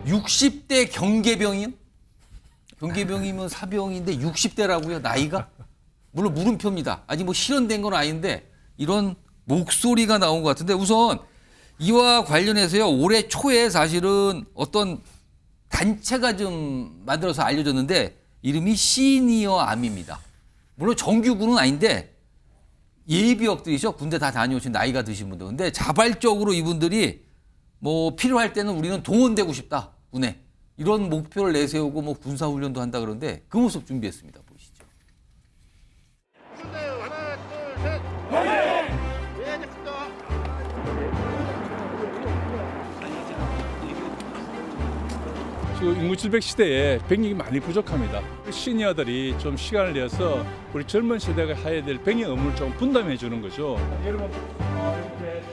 60대 경계병이요? 경계병이면 사병인데 60대라고요, 나이가? 물론 물음표입니다. 아직 뭐 실현된 건 아닌데 이런 목소리가 나온 것 같은데 우선 이와 관련해서요, 올해 초에 사실은 어떤 단체가 좀 만들어서 알려졌는데 이름이 시니어 암입니다. 물론 정규군은 아닌데 예비역들이죠. 군대 다 다녀오신 나이가 드신 분들. 근데 자발적으로 이분들이 뭐 필요할 때는 우리는 동원되고 싶다. 군에. 이런 목표를 내세우고 뭐 군사훈련도 한다 그러는데 그 모습 준비했습니다. 보시죠. 하나, 둘, 셋. 네, 됐습니다. 지금 인구 질병 시대에 병력이 많이 부족합니다. 시니어들이 좀 시간을 내서 우리 젊은 세대가 해야 될 병역 업무를 좀 분담해 주는 거죠. 여러분 이렇게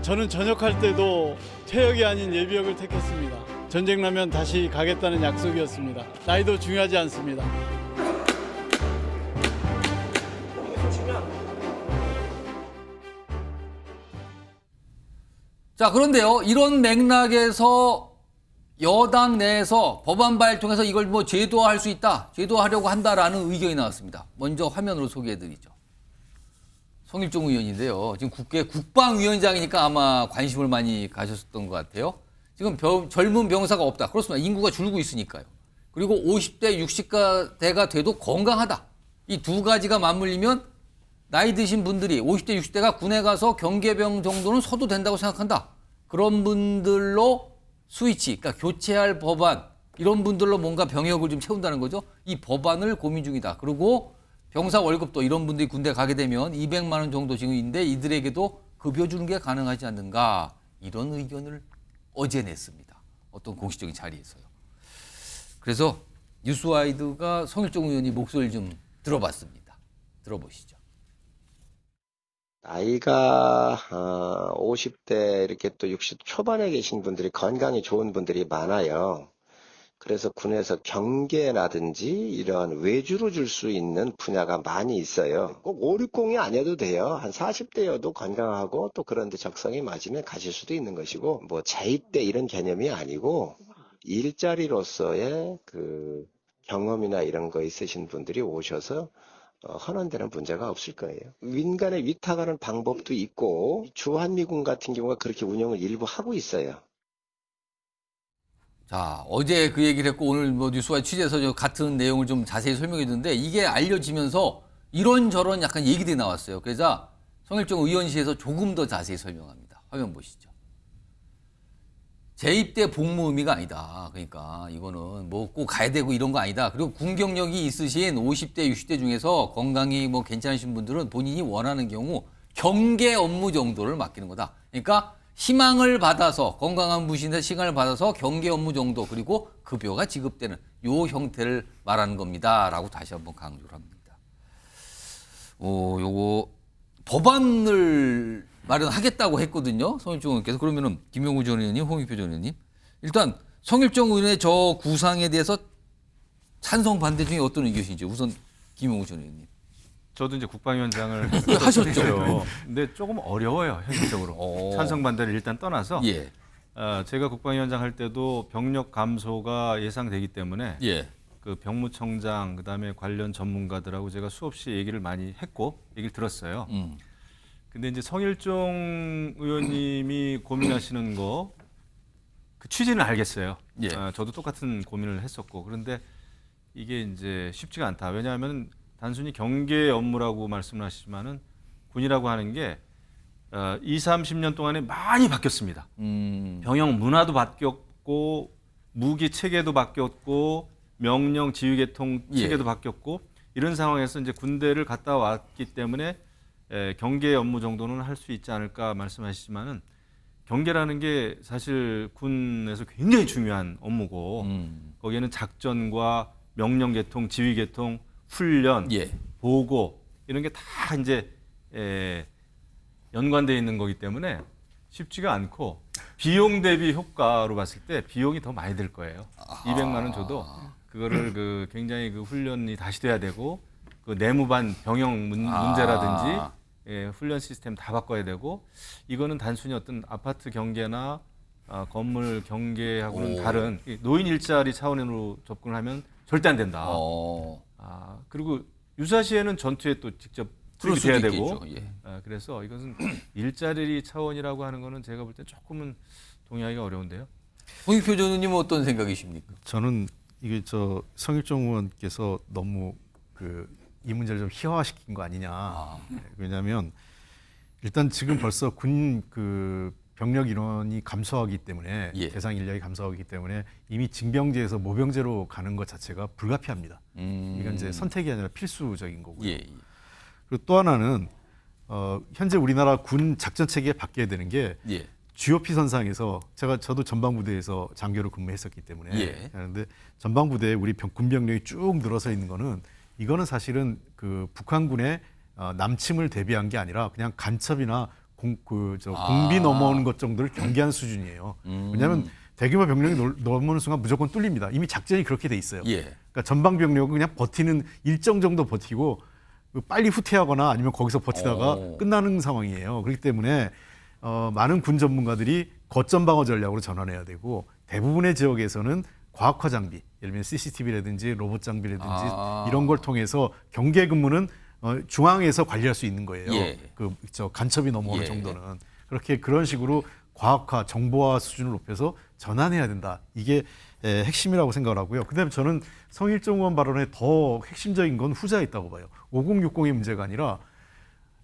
저는 전역할 때도 퇴역이 아닌 예비역을 택했습니다. 전쟁 나면 다시 가겠다는 약속이었습니다. 나이도 중요하지 않습니다. 자, 그런데요, 이런 맥락에서 여당 내에서 법안 발통해서 이걸 뭐 제도화할 수 있다, 제도화하려고 한다라는 의견이 나왔습니다. 먼저 화면으로 소개해드리죠. 성일종 의원인데요. 지금 국회 국방위원장이니까 아마 관심을 많이 가졌었던 것 같아요. 지금 젊은 병사가 없다. 그렇습니다. 인구가 줄고 있으니까요. 그리고 50대, 60대가 돼도 건강하다. 이 두 가지가 맞물리면 나이 드신 분들이 50대, 60대가 군에 가서 경계병 정도는 서도 된다고 생각한다. 그런 분들로 스위치, 그러니까 교체할 법안, 이런 분들로 뭔가 병역을 좀 채운다는 거죠. 이 법안을 고민 중이다. 그리고 병사 월급도 이런 분들이 군대 가게 되면 200만 원 정도 지금인데 이들에게도 급여 주는 게 가능하지 않는가. 이런 의견을 어제 냈습니다. 어떤 공식적인 자리에서요. 그래서 뉴스와이드가 성일종 의원이 목소리를 좀 들어봤습니다. 들어보시죠. 나이가 50대 이렇게 또 60 초반에 계신 분들이 건강이 좋은 분들이 많아요. 그래서 군에서 경계라든지 이런 외주로 줄 수 있는 분야가 많이 있어요. 꼭 560이 아니어도 돼요. 한 40대여도 건강하고 또 그런데 적성이 맞으면 가실 수도 있는 것이고 뭐 재입대 이런 개념이 아니고 일자리로서의 그 경험이나 이런 거 있으신 분들이 오셔서 하는 데는 문제가 없을 거예요. 민간에 위탁하는 방법도 있고 주한미군 같은 경우가 그렇게 운영을 일부 하고 있어요. 자, 어제 그 얘기를 했고 오늘 뭐 뉴스와 취재해서 저 같은 내용을 좀 자세히 설명해 줬는데 이게 알려지면서 이런저런 약간 얘기들이 나왔어요. 그래서 성일종 의원실에서 조금 더 자세히 설명합니다. 화면 보시죠. 재입대 복무 의미가 아니다. 그러니까 이거는 뭐 꼭 가야 되고 이런 거 아니다. 그리고 군 경력이 있으신 50대, 60대 중에서 건강이 뭐 괜찮으신 분들은 본인이 원하는 경우 경계 업무 정도를 맡기는 거다. 그러니까 희망을 받아서 건강한 부신의 시간을 받아서 경계 업무 정도 그리고 급여가 지급되는 요 형태를 말하는 겁니다라고 다시 한번 강조를 합니다. 요거 법안을 마련하겠다고 했거든요. 성일종 의원께서. 그러면은 김용우 전 의원님, 홍익표 전 의원님. 일단 성일종 의원의 저 구상에 대해서 찬성 반대 중에 어떤 의견이신지 우선 김용우 전 의원님. 저도 이제 국방위원장을 하셨죠. 근데 조금 어려워요, 현실적으로. 찬성 반대를 일단 떠나서 예. 제가 국방위원장 할 때도 병력 감소가 예상되기 때문에 예. 그 병무청장 그다음에 관련 전문가들하고 제가 수없이 얘기를 많이 했고 얘기를 들었어요. 근데 이제 성일종 의원님이 고민하시는 거 그 취지는 알겠어요. 예. 저도 똑같은 고민을 했었고 그런데 이게 이제 쉽지가 않다. 왜냐하면 단순히 경계 업무라고 말씀을 하시지만은 군이라고 하는 게 20, 30년 동안에 많이 바뀌었습니다. 병영 문화도 바뀌었고 무기 체계도 바뀌었고 명령 지휘 계통 체계도 바뀌었고 이런 상황에서 이제 군대를 갔다 왔기 때문에 경계 업무 정도는 할 수 있지 않을까 말씀하시지만은 경계라는 게 사실 군에서 굉장히 중요한 업무고 거기에는 작전과 명령 계통, 지휘 계통, 훈련, 예. 보고 이런 게 다 이제 연관되어 있는 거기 때문에 쉽지가 않고 비용 대비 효과로 봤을 때 비용이 더 많이 들 거예요. 200만 원 줘도 그거를 그 굉장히 그 훈련이 다시 돼야 되고 그 내무반 병영 문제라든지 훈련 시스템 다 바꿔야 되고 이거는 단순히 어떤 아파트 경계나 건물 경계하고는 오. 다른 이 노인 일자리 차원으로 접근을 하면 절대 안 된다. 어. 그리고 유사시에는 전투에 또 직접 그럴 투입이 수도 돼야 되고 있겠죠. 예. 그래서 이것은 일자리 차원이라고 하는 거는 제가 볼 때 조금은 동의하기가 어려운데요. 홍익표 전우님은 어떤 생각이십니까? 저는 이게 성일종 의원께서 너무 이 문제를 좀 희화화시킨 거 아니냐. 왜냐하면 일단 지금 벌써 군 병력 인원이 감소하기 때문에 예. 대상 인력이 감소하기 때문에 이미 징병제에서 모병제로 가는 것 자체가 불가피합니다. 이건 이제 선택이 아니라 필수적인 거고요. 예. 그리고 또 하나는 현재 우리나라 군 작전 체계에 바뀌어야 되는 게 예. GOP 선상에서 저도 전방부대에서 장교로 근무했었기 때문에 예. 그런데 전방부대에 우리 군 병력이 쭉 늘어서 있는 거는 이거는 사실은 북한군의 남침을 대비한 게 아니라 그냥 간첩이나 공비 넘어오는 것 정도를 경계한 수준이에요. 왜냐하면 대규모 병력이 넘어오는 순간 무조건 뚫립니다. 이미 작전이 그렇게 돼 있어요. 예. 그러니까 전방 병력은 그냥 버티는 일정 정도 버티고 빨리 후퇴하거나 아니면 거기서 버티다가 끝나는 상황이에요. 그렇기 때문에 많은 군 전문가들이 거점 방어 전략으로 전환해야 되고 대부분의 지역에서는 과학화 장비, 예를 들면 CCTV라든지 로봇 장비라든지 이런 걸 통해서 경계 근무는 중앙에서 관리할 수 있는 거예요. 예. 간첩이 넘어오는 예. 정도는 그런 식으로 과학화, 정보화 수준을 높여서 전환해야 된다. 이게 핵심이라고 생각을 하고요. 그다음에 저는 성일종 의원 발언에 더 핵심적인 건 후자에 있다고 봐요. 5060의 문제가 아니라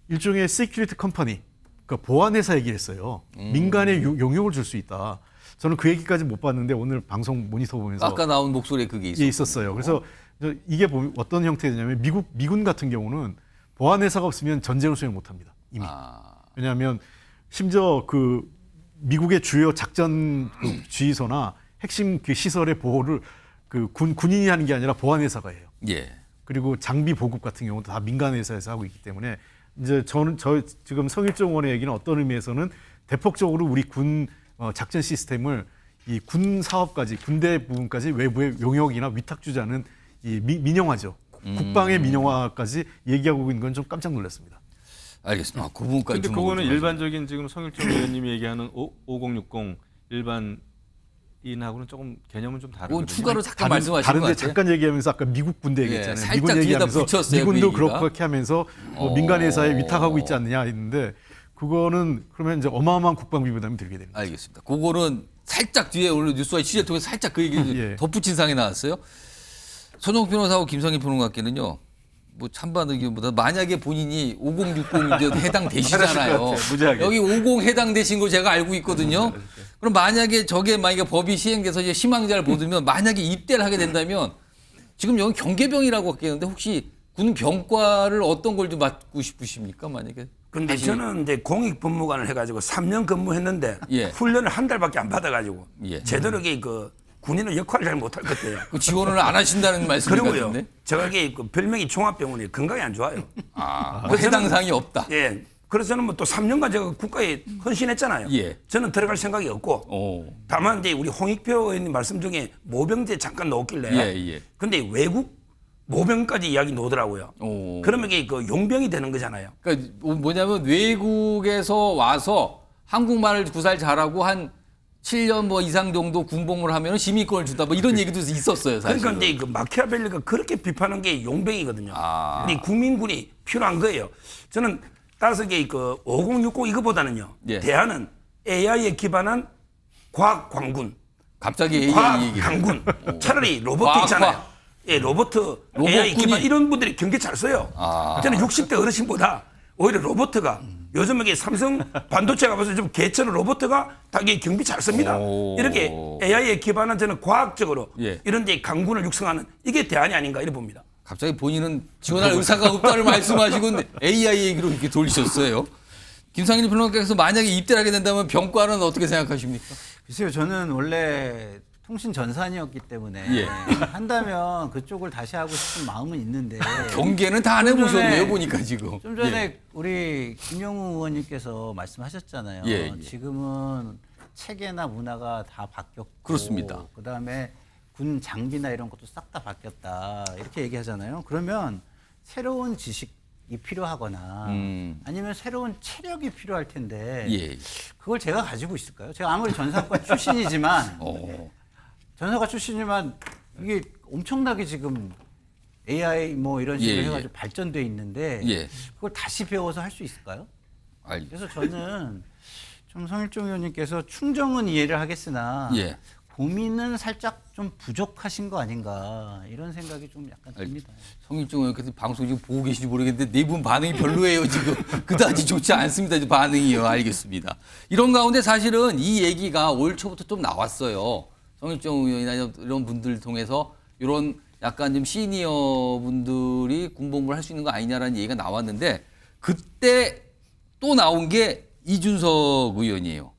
일종의 시큐리티 컴퍼니, 그러니까 보안회사 얘기를 했어요. 민간에 용역을 줄 수 있다. 저는 그 얘기까지 못 봤는데 오늘 방송 모니터 보면서 아까 나온 목소리에 그게 있었어요. 그래서 이게 어떤 형태냐면 미군 같은 경우는 보안회사가 없으면 전쟁을 수행 못합니다. 이미. 왜냐하면 심지어 미국의 주요 작전 지휘소나 핵심 시설의 보호를 군인이 하는 게 아니라 보안회사가 해요. 예. 그리고 장비 보급 같은 경우도 다 민간 회사에서 하고 있기 때문에 이제 지금 성일종 의원의 얘기는 어떤 의미에서는 대폭적으로 우리 군 작전 시스템을 이 군 사업까지 군대 부분까지 외부의 용역이나 위탁 주자는 이 민영화죠. 국방의 민영화까지 얘기하고 있는 건 좀 깜짝 놀랐습니다. 알겠습니다. 그 부분까지. 근데 그거는 일반적인 지금 성일종 의원님이 얘기하는 5060 일반인하고는 조금 개념은 좀 다르거든요. 그건 추가로 잠깐 말씀하신 것 다른데 같아요. 잠깐 얘기하면서 아까 미국 군대 얘기했잖아요. 살짝 미군 뒤에다 얘기하면서 붙였어요, 미군도 그 얘기가. 그렇게 하면서 민간 회사에 위탁하고 있지 않느냐 했는데 그거는 그러면 이제 어마어마한 국방비 부담이 들게 됩니다. 알겠습니다. 그거는 살짝 뒤에 오늘 뉴스와 취재 통해서 살짝 그 얘기를 예. 덧붙인 상이 나왔어요. 손용 변호사하고 김성희 변호사께는요. 뭐 찬반의견보다 만약에 본인이 5060 해당되시잖아요. 무지하게. 여기 50 해당되신 거 제가 알고 있거든요. 그럼 만약에 만약에 법이 시행돼서 이제 희망자를 보두면 만약에 입대를 하게 된다면 지금 여기 경계병이라고 했는데 혹시 군 병과를 어떤 걸 좀 맡고 싶으십니까? 만약에. 근데 다시- 저는 이제 공익법무관을 해가지고 3년 근무했는데 예. 훈련을 한 달밖에 안 받아가지고 예. 제대로 군인의 역할을 잘 못할 것 같아요. 그 지원을 안 하신다는 말씀 그리고요, 같은데. 제가 별명이 종합병원이 건강이 안 좋아요. 뭐 해당 사항이 없다. 예. 그래서 저는 뭐 또 3년간 제가 국가에 헌신했잖아요. 예. 저는 들어갈 생각이 없고 다만 이제 우리 홍익표 의원님 말씀 중에 모병제 잠깐 넣었길래 예. 근데 외국 모병까지 이야기 나오더라고요. 오. 그러면 이게 용병이 되는 거잖아요. 그러니까 뭐냐면 외국에서 와서 한국말을 구사를 잘하고 한 7년 뭐 이상 정도 군복무를 하면 시민권을 준다. 뭐 이런 얘기도 있었어요, 사실. 그러니까 이제 마키아벨리가 그렇게 비판한 게 용병이거든요. 우리 국민군이 필요한 거예요. 저는 따라서 이게 5060 이거보다는요. 예. 대안은 AI에 기반한 과학 광군, 갑자기 AI 과학 얘기. 강군. 차라리 로봇 과학화. 있잖아요. 예, 로봇 AI 로봇군이- 기반 이런 분들이 경계 잘 써요. 저는 60대 어르신보다 오히려 로봇가 요즘 이게 삼성 반도체 가봐서 좀 개처럼 로봇가 다 이게 경비 잘 씁니다. 오. 이렇게 AI에 기반한 저는 과학적으로 예. 이런 데 강군을 육성하는 이게 대안이 아닌가 이렇게 봅니다. 갑자기 본인은 지원할 의사가 없다를 말씀하시고 AI 얘기로 이렇게 돌리셨어요. 김상일 변호사께서 만약에 입대를 하게 된다면 병과는 어떻게 생각하십니까? 글쎄요, 저는 원래 통신 전산이었기 때문에 예. 한다면 그쪽을 다시 하고 싶은 마음은 있는데 경계는 다 안 해보셨네요, 보니까 지금. 좀 전에 예. 우리 김영우 의원님께서 말씀하셨잖아요. 예. 지금은 체계나 문화가 다 바뀌었고 그렇습니다. 그다음에 군 장비나 이런 것도 싹 다 바뀌었다 이렇게 얘기하잖아요. 그러면 새로운 지식 필요하거나 아니면 새로운 체력이 필요할 텐데 예. 그걸 제가 가지고 있을까요? 제가 아무리 전사과 출신이지만 전사과 출신이지만 이게 엄청나게 지금 AI 뭐 이런 식으로 예, 예. 해가지고 발전돼 있는데 예. 그걸 다시 배워서 할 수 있을까요? 알겠습니다. 그래서 저는 좀 성일종 의원님께서 충정은 이해를 하겠으나 예. 고민은 살짝 좀 부족하신 거 아닌가 이런 생각이 좀 약간 듭니다. 성일종 의원께서 방송 지금 보고 계신지 모르겠는데 네 분 반응이 별로예요 지금. 그다지 좋지 않습니다. 지금 반응이요. 알겠습니다. 이런 가운데 사실은 이 얘기가 올 초부터 좀 나왔어요. 성일종 의원이나 이런 분들 통해서 이런 약간 좀 시니어 분들이 군복무를 할 수 있는 거 아니냐라는 얘기가 나왔는데 그때 또 나온 게 이준석 의원이에요.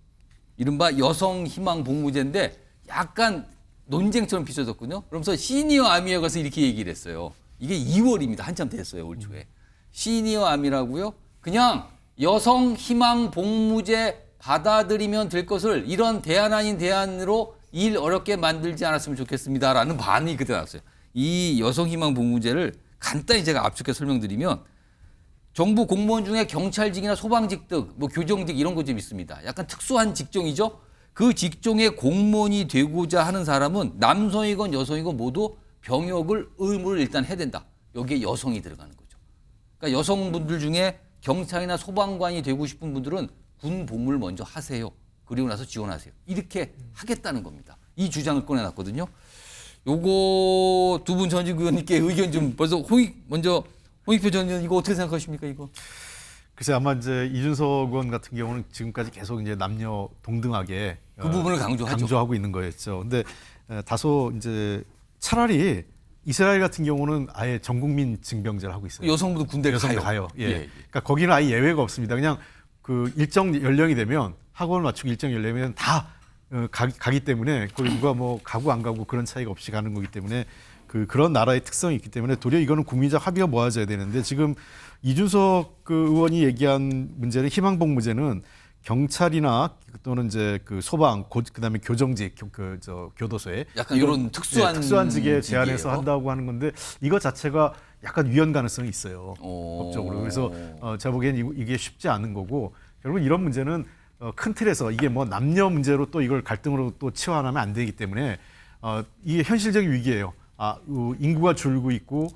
이른바 여성희망복무제인데 약간 논쟁처럼 비춰졌거든요. 그러면서 시니어 아미에 가서 이렇게 얘기를 했어요. 이게 2월입니다. 한참 됐어요. 올 초에. 시니어 아미라고요? 그냥 여성희망복무제 받아들이면 될 것을 이런 대안 아닌 대안으로 일 어렵게 만들지 않았으면 좋겠습니다라는 반응이 그때 나왔어요. 이 여성희망복무제를 간단히 제가 압축해 설명드리면 정부 공무원 중에 경찰직이나 소방직 등 뭐 교정직 이런 거 좀 있습니다. 약간 특수한 직종이죠. 그 직종의 공무원이 되고자 하는 사람은 남성이건 여성이건 모두 병역을 의무를 일단 해야 된다. 여기에 여성이 들어가는 거죠. 그러니까 여성분들 중에 경찰이나 소방관이 되고 싶은 분들은 군 복무를 먼저 하세요. 그리고 나서 지원하세요. 이렇게 하겠다는 겁니다. 이 주장을 꺼내놨거든요. 요거 두 분 전직 의원님께 의견 좀 벌써 홍익표 전 의원 이거 어떻게 생각하십니까 이거? 글쎄 아마 이제 이준석 의원 같은 경우는 지금까지 계속 이제 남녀 동등하게 그 부분을 강조하고 있는 거였죠. 근데 다소 이제 차라리 이스라엘 같은 경우는 아예 전 국민 징병제를 하고 있어요. 여성분도 군대를 가요. 예. 예. 그러니까 거기는 아예 예외가 없습니다. 그냥 그 일정 연령이 되면 학원을 맞추고 일정 연령이면 다 가기 때문에 거기 누가 뭐 가고 안 가고 그런 차이가 없이 가는 거기 때문에 그런 나라의 특성이 있기 때문에 도리어 이거는 국민적 합의가 모아져야 되는데 지금 이준석 의원이 얘기한 문제는 희망복무제는 경찰이나 또는 이제 그 소방, 그다음에 교정직, 교도소에 약간 이런 특수한 직에 제한해서 한다고 하는 건데 이거 자체가 약간 위헌 가능성이 있어요. 법적으로. 그래서 제가 보기엔 이게 쉽지 않은 거고 결국은 이런 문제는 큰 틀에서 이게 뭐 남녀 문제로 또 이걸 갈등으로 또 치환하면 안 되기 때문에 이게 현실적인 위기예요. 인구가 줄고 있고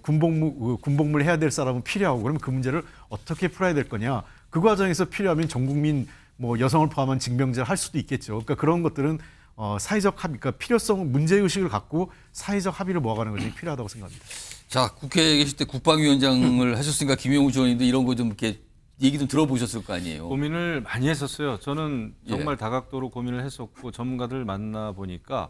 군복무를 해야 될 사람은 필요하고 그러면 그 문제를 어떻게 풀어야 될 거냐. 그 과정에서 필요하면 전 국민 뭐 여성을 포함한 징병제를 할 수도 있겠죠. 그러니까 그런 것들은 사회적 합의, 그러니까 필요성, 문제의식을 갖고 사회적 합의를 모아가는 것이 필요하다고 생각합니다. 자, 국회에 계실 때 국방위원장을 하셨으니까 김영우 의원님도 이런 거 좀 이렇게 얘기 좀 들어보셨을 거 아니에요. 고민을 많이 했었어요. 저는 정말 다각도로 고민을 했었고 전문가들 만나 보니까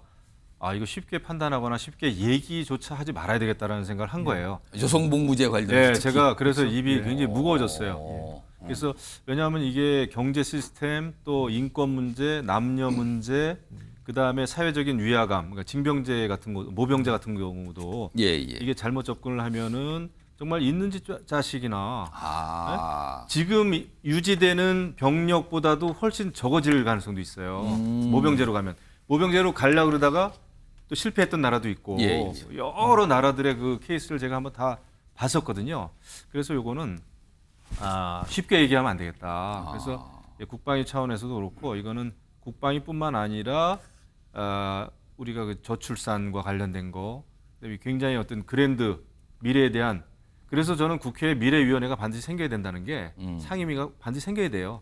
이거 쉽게 판단하거나 쉽게 얘기조차 하지 말아야 되겠다라는 생각을 한 거예요. 여성복무제 관련해서. 네, 제가 그래서 입이 굉장히 무거워졌어요. 그래서 왜냐하면 이게 경제 시스템 또 인권 문제, 남녀 문제, 그 다음에 사회적인 위화감, 그러니까 징병제 같은 거, 모병제 같은 경우도 이게 잘못 접근을 하면은 정말 있는 집 자식이나 네? 지금 유지되는 병력보다도 훨씬 적어질 가능성도 있어요. 모병제로 가면 모병제로 가려고 그러다가 또 실패했던 나라도 있고 여러 나라들의 그 케이스를 제가 한번 다 봤었거든요. 그래서 요거는 쉽게 얘기하면 안 되겠다. 그래서 국방위 차원에서도 그렇고 이거는 국방위뿐만 아니라 우리가 그 저출산과 관련된 거 굉장히 어떤 그랜드 미래에 대한 그래서 저는 국회에 미래위원회가 반드시 생겨야 된다는 게 상임위가 반드시 생겨야 돼요.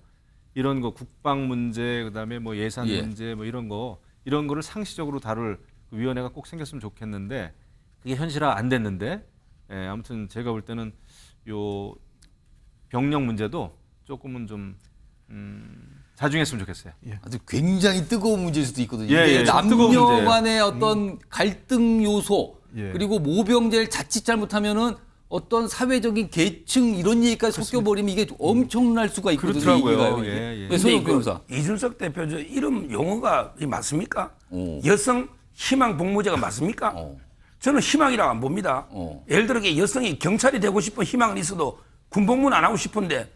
이런 거 국방 문제 그다음에 뭐 예산 문제 뭐 이런 거를 상시적으로 다룰 그 위원회가 꼭 생겼으면 좋겠는데 그게 현실화 안 됐는데 아무튼 제가 볼 때는 요 병력 문제도 조금은 좀 자중했으면 좋겠어요. 아주 굉장히 뜨거운 문제일 수도 있거든요. 이게 남녀 간의 어떤 갈등 요소 그리고 모병제를 자칫 잘못하면은 어떤 사회적인 계층 이런 얘기까지 섞여버리면 이게 엄청날 수가 있거든요. 그렇더라고요. 소영 변호사. 이준석 대표 이름 용어가 맞습니까? 여성 희망 복무제가 맞습니까? 저는 희망이라고 안 봅니다. 예를 들어 여성이 경찰이 되고 싶은 희망은 있어도 군복무는 안 하고 싶은데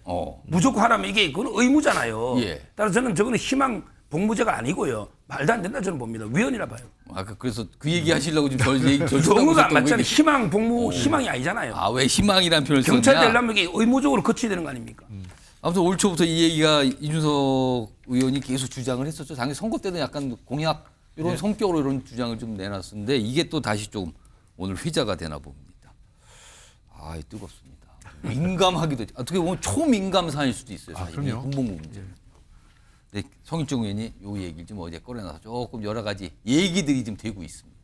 무조건 하라면 이게 그건 의무잖아요. 따라서 저는 저거는 희망 복무제가 아니고요. 말도 안 된다 저는 봅니다. 위헌이라 봐요. 그래서 그 얘기 하시려고 지금 저 용어가 안 맞잖아요. 희망 복무 희망이 아니잖아요. 왜 희망이라는 표현을 썼냐? 경찰 되려면 이게 의무적으로 거쳐야 되는 거 아닙니까? 아무튼 올 초부터 이 얘기가 이준석 의원이 계속 주장을 했었죠. 당연히 선거 때는 약간 공약 이런 성격으로 이런 주장을 좀 내놨었는데 이게 또 다시 좀 오늘 회자가 되나 봅니다. 뜨겁습니다. 민감하기도 했죠. 어떻게 보면 초민감 사안일 수도 있어요. 사실 그럼요. 군복무 문제. 네, 성일종 의원이 이 얘기를 좀 어제 꺼내놔서 조금 여러 가지 얘기들이 좀 되고 있습니다.